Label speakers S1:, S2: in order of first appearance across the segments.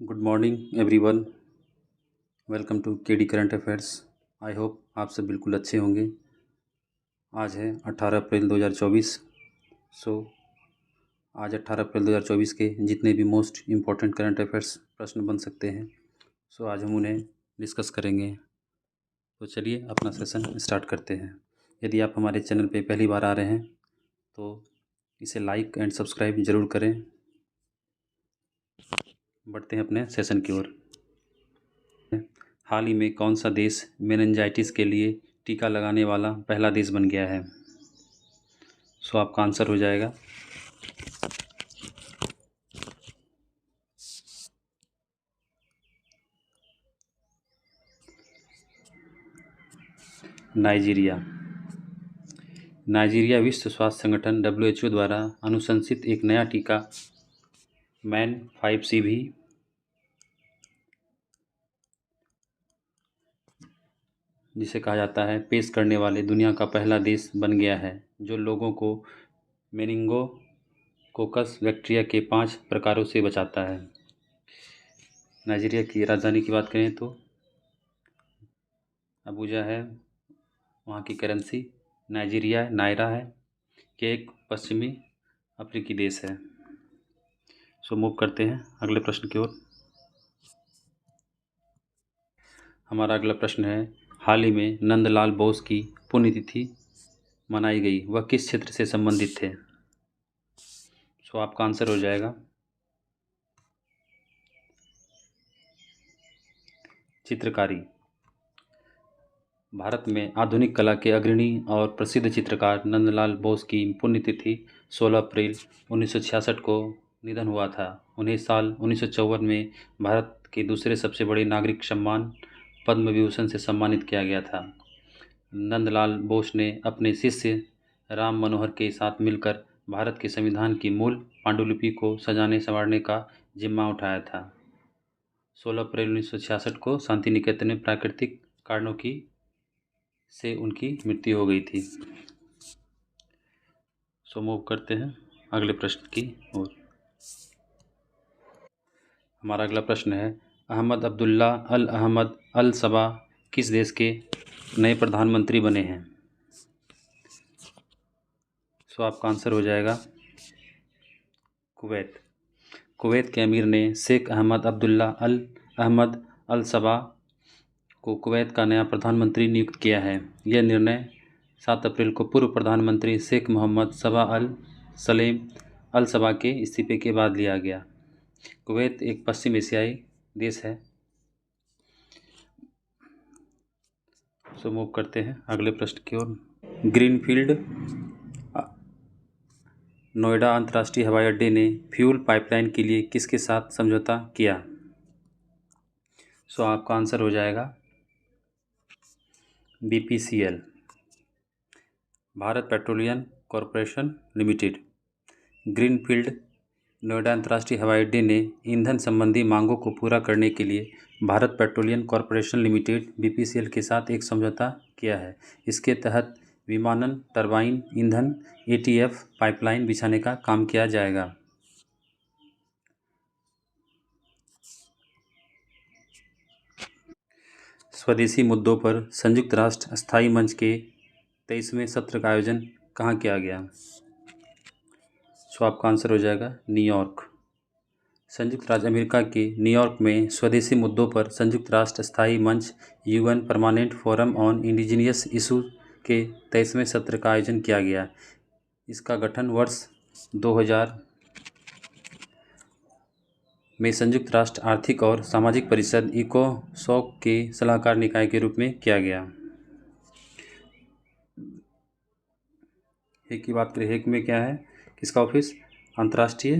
S1: Good morning everyone. Welcome to KD current affairs. I hope आप सब बिल्कुल अच्छे होंगे। आज है 18 अप्रैल 2024। सो आज 18 अप्रैल 2024 के जितने भी मोस्ट इम्पॉर्टेंट करंट अफेयर्स प्रश्न बन सकते हैं आज हम उन्हें डिस्कस करेंगे। तो चलिए अपना सेशन स्टार्ट करते हैं। यदि आप हमारे चैनल पे पहली बार आ रहे हैं तो इसे लाइक एंड सब्सक्राइब ज़रूर करें। बढ़ते हैं अपने सेशन की ओर। हाल ही में कौन सा देश मेनिंजाइटिस के लिए टीका लगाने वाला पहला देश बन गया है? आपका आंसर हो जाएगा नाइजीरिया। नाइजीरिया विश्व स्वास्थ्य संगठन WHO द्वारा अनुशंसित एक नया टीका मैन 5C भी जिसे कहा जाता है पेश करने वाले दुनिया का पहला देश बन गया है, जो लोगों को मेनिंगोकोकस बैक्टीरिया के 5 प्रकारों से बचाता है। नाइजीरिया की राजधानी की बात करें तो अबूजा है, वहाँ की करेंसी नाइजीरिया है, नायरा है, कि एक पश्चिमी अफ्रीकी देश है। मूव करते हैं अगले प्रश्न की ओर। हमारा अगला प्रश्न है, हाल ही में नंदलाल बोस की पुण्यतिथि मनाई गई, वह किस क्षेत्र से संबंधित थे? आपका आंसर हो जाएगा चित्रकारी। भारत में आधुनिक कला के अग्रणी और प्रसिद्ध चित्रकार नंदलाल बोस की पुण्यतिथि 16 अप्रैल 1966 को निधन हुआ था। उन्हें साल 1954 में भारत के दूसरे सबसे बड़े नागरिक सम्मान पद्म विभूषण से सम्मानित किया गया था। नंदलाल बोस ने अपने शिष्य राम मनोहर के साथ मिलकर भारत के संविधान की मूल पांडुलिपि को सजाने संवारने का जिम्मा उठाया था। 16 अप्रैल 1966 को शांति निकेतन में प्राकृतिक कारणों की से उनकी मृत्यु हो गई थी। मूव करते हैं अगले प्रश्न की ओर। हमारा अगला प्रश्न है, अहमद अब्दुल्ला अल अहमद अल सबा किस देश के नए प्रधानमंत्री बने हैं? आपका आंसर हो जाएगा कुवैत। कुवैत के अमीर ने शेख अहमद अब्दुल्ला अल अहमद अल सबा को कुवैत का नया प्रधानमंत्री नियुक्त किया है। यह निर्णय 7 अप्रैल को पूर्व प्रधानमंत्री शेख मोहम्मद सबा अल सलेम अल सबा के इस्तीफे के बाद लिया गया। कुवैत एक पश्चिम एशियाई देश है। मूव करते हैं अगले प्रश्न की ओर। ग्रीनफील्ड नोएडा अंतर्राष्ट्रीय हवाई अड्डे ने फ्यूल पाइपलाइन के लिए किसके साथ समझौता किया? आपका आंसर हो जाएगा BPCL, Bharat petroleum corporation limited. Greenfield Noida अंतर्राष्ट्रीय हवाई अड्डे ने ईंधन संबंधी मांगों को पूरा करने के लिए Bharat petroleum corporation limited BPCL के साथ एक समझौता किया है। इसके तहत विमानन टरबाइन ईंधन ATF पाइपलाइन बिछाने का काम किया जाएगा। स्वदेशी मुद्दों पर संयुक्त राष्ट्र अस्थायी मंच के 23वें सत्र का आयोजन कहाँ किया गया? आपका आंसर हो जाएगा न्यूयॉर्क। संयुक्त राज्य अमेरिका के न्यूयॉर्क में स्वदेशी मुद्दों पर संयुक्त राष्ट्र अस्थायी मंच UN permanent forum on indigenous issue के 23वें सत्र का आयोजन किया गया। इसका गठन वर्ष 2000 में संयुक्त राष्ट्र आर्थिक और सामाजिक परिषद इकोसॉक के सलाहकार निकाय के रूप में किया गया। हेग की बात करें, हेग में क्या है, किसका ऑफिस? अंतर्राष्ट्रीय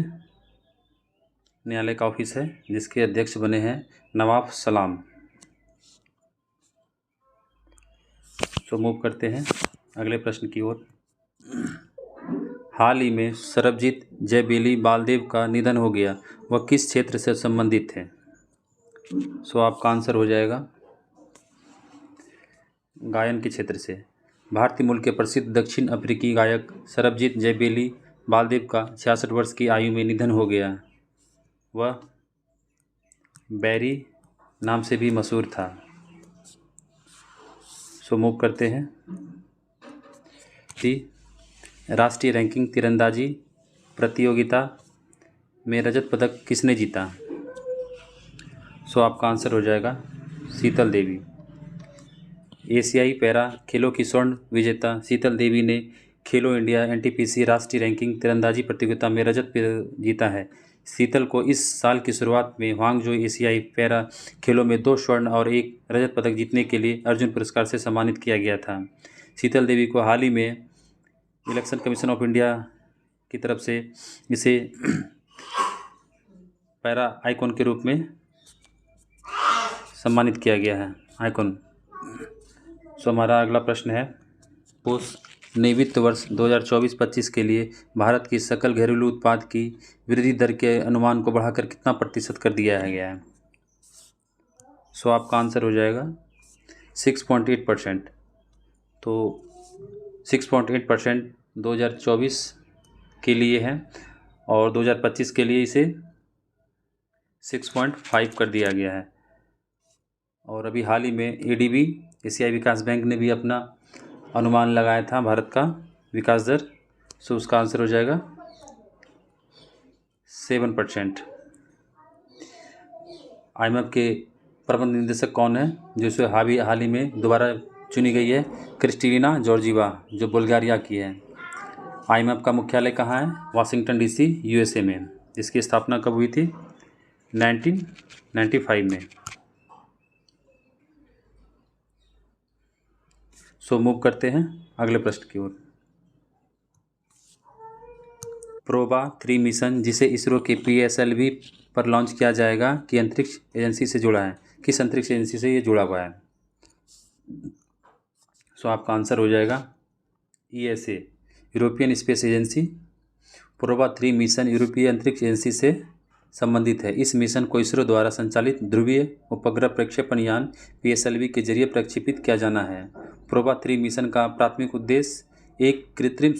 S1: न्यायालय का ऑफिस है, जिसके अध्यक्ष बने हैं नवाफ सलाम। मूव करते हैं अगले प्रश्न की ओर। हाल ही में सरबजीत जयबेली बालदेव का निधन हो गया, वह किस क्षेत्र से संबंधित थे? आपका आंसर हो जाएगा गायन के क्षेत्र से। भारतीय मूल के प्रसिद्ध दक्षिण अफ्रीकी गायक सरबजीत जयबेली बालदेव का 66 वर्ष की आयु में निधन हो गया। वह बैरी नाम से भी मशहूर था। सो मूव करते हैं। राष्ट्रीय रैंकिंग तीरंदाजी प्रतियोगिता में रजत पदक किसने जीता? सो आपका आंसर हो जाएगा शीतल देवी। एशियाई पैरा खेलों की स्वर्ण विजेता शीतल देवी ने खेलो इंडिया एनटीपीसी राष्ट्रीय रैंकिंग तीरंदाजी प्रतियोगिता में रजत पदक जीता है। शीतल को इस साल की शुरुआत में हांगझो एशियाई पैरा खेलों में 2 स्वर्ण और 1 रजत पदक जीतने के लिए अर्जुन पुरस्कार से सम्मानित किया गया था। शीतल देवी को हाल ही में इलेक्शन कमीशन ऑफ इंडिया की तरफ से इसे पैरा आइकॉन के रूप में सम्मानित किया गया है, आइकॉन। सो हमारा अगला प्रश्न है, उस ने वित्त वर्ष 2024-25 के लिए भारत की सकल घरेलू उत्पाद की वृद्धि दर के अनुमान को बढ़ाकर कितना प्रतिशत कर दिया गया है? सो आपका आंसर हो जाएगा 6.8%। तो 6.8% 2024 के लिए है और 2025 के लिए इसे 6.5 कर दिया गया है। और अभी हाल ही में एडीबी एशियाई विकास बैंक ने भी अपना अनुमान लगाया था भारत का विकास दर। सो उसका आंसर हो जाएगा 7%। आईएमएफ के प्रबंध निदेशक कौन है, जो इसे हाल ही में दोबारा चुनी गई है? क्रिस्टलिना जॉर्जीवा, जो बुल्गारिया की है। आईएमएफ का मुख्यालय कहाँ है? वाशिंगटन डीसी, यूएसए में। इसकी स्थापना कब हुई थी? 1995 में। सो मूव करते हैं अगले प्रश्न की ओर। प्रोबा 3 मिशन, जिसे इसरो के पीएसएलवी पर लॉन्च किया जाएगा, की अंतरिक्ष एजेंसी से जुड़ा है? किस अंतरिक्ष एजेंसी से ये जुड़ा हुआ है? सो आपका आंसर हो जाएगा ESA, European space agency. PROBA 3 mission यूरोपीय अंतरिक्ष एजेंसी से संबंधित है। इस मिशन को इसरो द्वारा संचालित ध्रुवीय उपग्रह प्रक्षेपण यान पीएसएलवी के जरिए प्रक्षेपित किया जाना है। प्रोबा 3 मिशन का प्राथमिक उद्देश्य एक कृत्रिम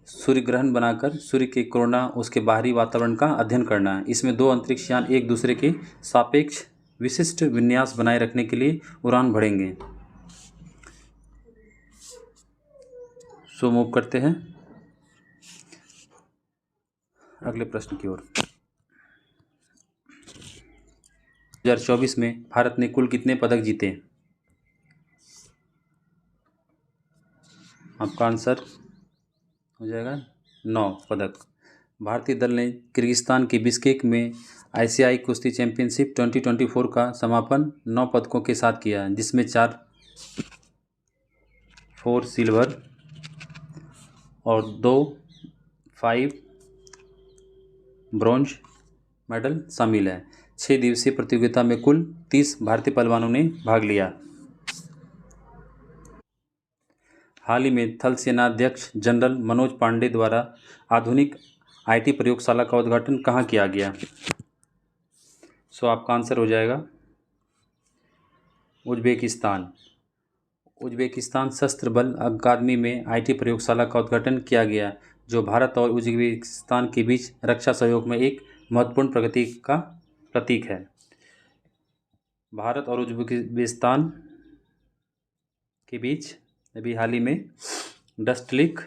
S1: सूर्य ग्रहण बनाकर सूर्य के कोरोना उसके बाहरी वातावरण का अध्ययन करना है। इसमें 2 अंतरिक्ष यान एक दूसरे के सापेक्ष विशिष्ट विन्यास बनाए रखने के लिए उड़ान भरेंगे। सो मूव करते हैं अगले प्रश्न की ओर। 2024 में भारत ने कुल कितने पदक जीते? आपका आंसर हो जाएगा 9 पदक। भारतीय दल ने किर्गिस्तान के बिश्केक में आईसीआई कुश्ती चैंपियनशिप 2024 का समापन 9 पदकों के साथ किया, जिसमें 4 सिल्वर और 5 ब्रॉन्ज मेडल शामिल है। 6 दिवसीय प्रतियोगिता में कुल 30 भारतीय पहलवानों ने भाग लिया। हाल ही में थल सेनाध्यक्ष जनरल मनोज पांडे द्वारा आधुनिक आईटी प्रयोगशाला का उद्घाटन कहाँ किया गया? सो आपका आंसर हो जाएगा उज्बेकिस्तान। उज्बेकिस्तान सशस्त्र बल अकादमी में आईटी प्रयोगशाला का उद्घाटन किया गया, जो भारत और उज्बेकिस्तान के बीच रक्षा सहयोग में एक महत्वपूर्ण प्रगति का प्रतीक है। भारत और उज्बेकिस्तान के बीच अभी हाल ही में डस्ट लीक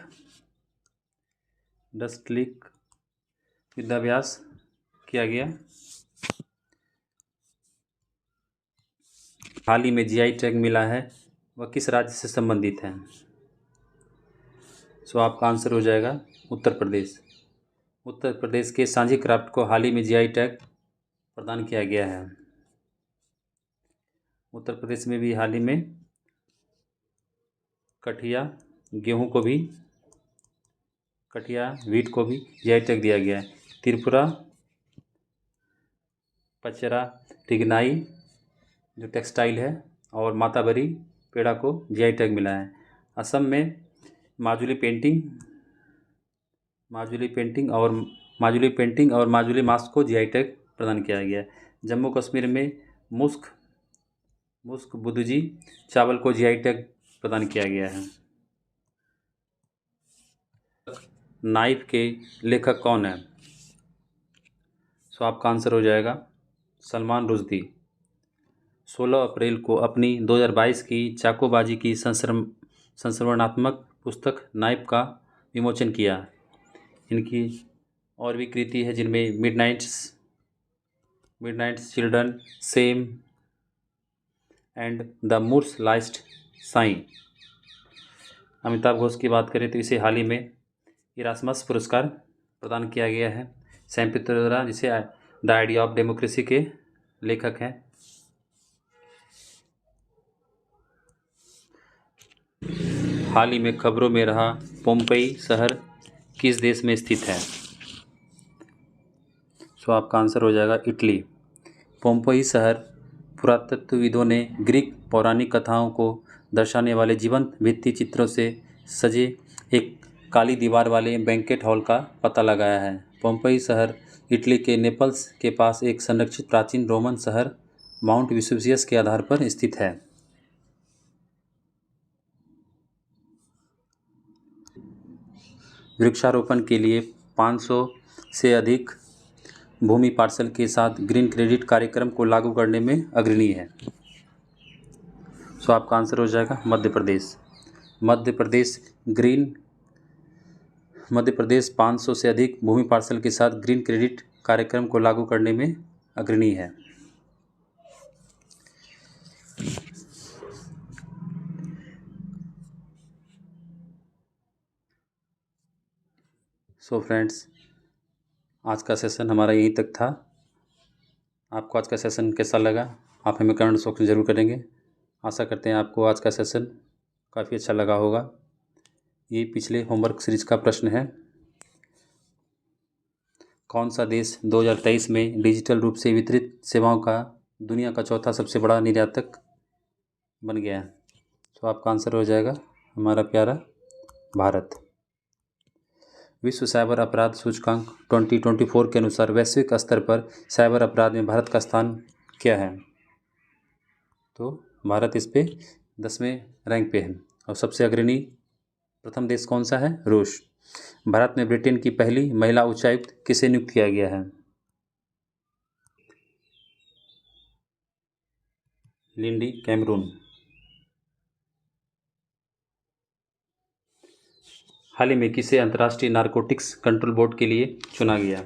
S1: युद्धाभ्यास किया गया। हाल ही में जीआई टैग मिला है, वह किस राज्य से संबंधित है? सो आपका आंसर हो जाएगा उत्तर प्रदेश। उत्तर प्रदेश के सांझी क्राफ्ट को हाल ही में जीआई टैग प्रदान किया गया है। उत्तर प्रदेश में भी हाल ही में कठिया वीट को भी जीआई टैग दिया गया है। त्रिपुरा पचरा टिगनाई जो टेक्सटाइल है और माताबरी पेड़ा को जीआई टैग मिला है। असम में माजुली पेंटिंग और माजुली मास्क को जीआई टैग प्रदान किया गया है। जम्मू कश्मीर में मुस्क बुदुजी चावल को जीआई टैग प्रदान किया गया है। नाइफ के लेखक कौन है? सो आपका आंसर हो जाएगा सलमान रुश्दी। 16 अप्रैल को अपनी 2022 की चाकोबाजी की संस्मरणात्मक पुस्तक नाइफ का विमोचन किया। इनकी और भी कृति है जिनमें मिडनाइट्स चिल्ड्रन, सेम and the Moor's last sigh. Amitav Ghosh की बात करें तो इसे हाल ही में इरास्मस पुरस्कार प्रदान किया गया है सैम पित्रोदा द्वारा, जिसे द आइडिया ऑफ डेमोक्रेसी के लेखक हैं। हाल ही में खबरों में रहा पोम्पेई शहर किस देश में स्थित है? सो आपका आंसर हो जाएगा इटली। पोम्पेई शहर पुरातत्वविदों ने ग्रीक पौराणिक कथाओं को दर्शाने वाले जीवंत भित्ति चित्रों से सजे एक काली दीवार वाले बैंकेट हॉल का पता लगाया है। पोम्पेई शहर इटली के नेपल्स के पास एक संरक्षित प्राचीन रोमन शहर माउंट वेसुवियस के आधार पर स्थित है। वृक्षारोपण के लिए 500 से अधिक भूमि पार्सल के साथ ग्रीन क्रेडिट कार्यक्रम को लागू करने में अग्रणी है। सो आपका आंसर हो जाएगा मध्य प्रदेश। मध्य प्रदेश 500 से अधिक भूमि पार्सल के साथ ग्रीन क्रेडिट कार्यक्रम को लागू करने में अग्रणी है। सो फ्रेंड्स, आज का सेशन हमारा यहीं तक था। आपको आज का सेशन कैसा लगा आप हमें कमेंट बॉक्स में ज़रूर करेंगे। आशा करते हैं आपको आज का सेशन काफ़ी अच्छा लगा होगा। ये पिछले होमवर्क सीरीज का प्रश्न है। कौन सा देश 2023 में डिजिटल रूप से वितरित सेवाओं का दुनिया का चौथा सबसे बड़ा निर्यातक बन गया? तो आपका आंसर हो जाएगा हमारा प्यारा भारत। विश्व साइबर अपराध सूचकांक 2024 के अनुसार वैश्विक स्तर पर साइबर अपराध में भारत का स्थान क्या है? तो भारत इस पे 10वें रैंक पे है। और सबसे अग्रणी प्रथम देश कौन सा है? रूस। भारत में ब्रिटेन की पहली महिला उच्चायुक्त किसे नियुक्त किया गया है? Lindy Cameroon. हाल ही में किसे अंतर्राष्ट्रीय नारकोटिक्स कंट्रोल बोर्ड के लिए चुना गया?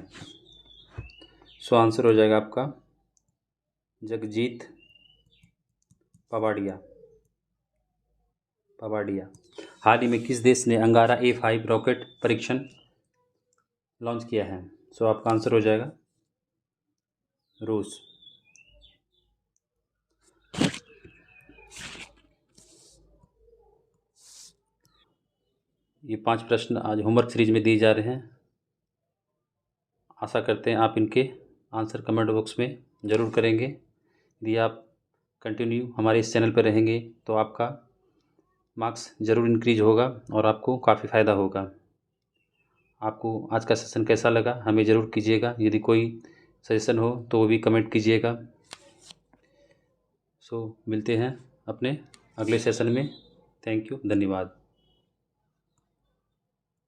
S1: सो आंसर हो जाएगा आपका जगजीत पवाडिया। हाल ही में किस देश ने अंगारा A5 रॉकेट परीक्षण लॉन्च किया है? सो आपका आंसर हो जाएगा रूस। ये 5 प्रश्न आज होमवर्क सीरीज में दिए जा रहे हैं। आशा करते हैं आप इनके आंसर कमेंट बॉक्स में ज़रूर करेंगे। यदि आप कंटिन्यू हमारे इस चैनल पर रहेंगे तो आपका मार्क्स ज़रूर इंक्रीज होगा और आपको काफ़ी फ़ायदा होगा। आपको आज का सेशन कैसा लगा हमें ज़रूर कीजिएगा। यदि कोई सजेशन हो तो वो भी कमेंट कीजिएगा। सो मिलते हैं अपने अगले सेशन में। थैंक यू, धन्यवाद।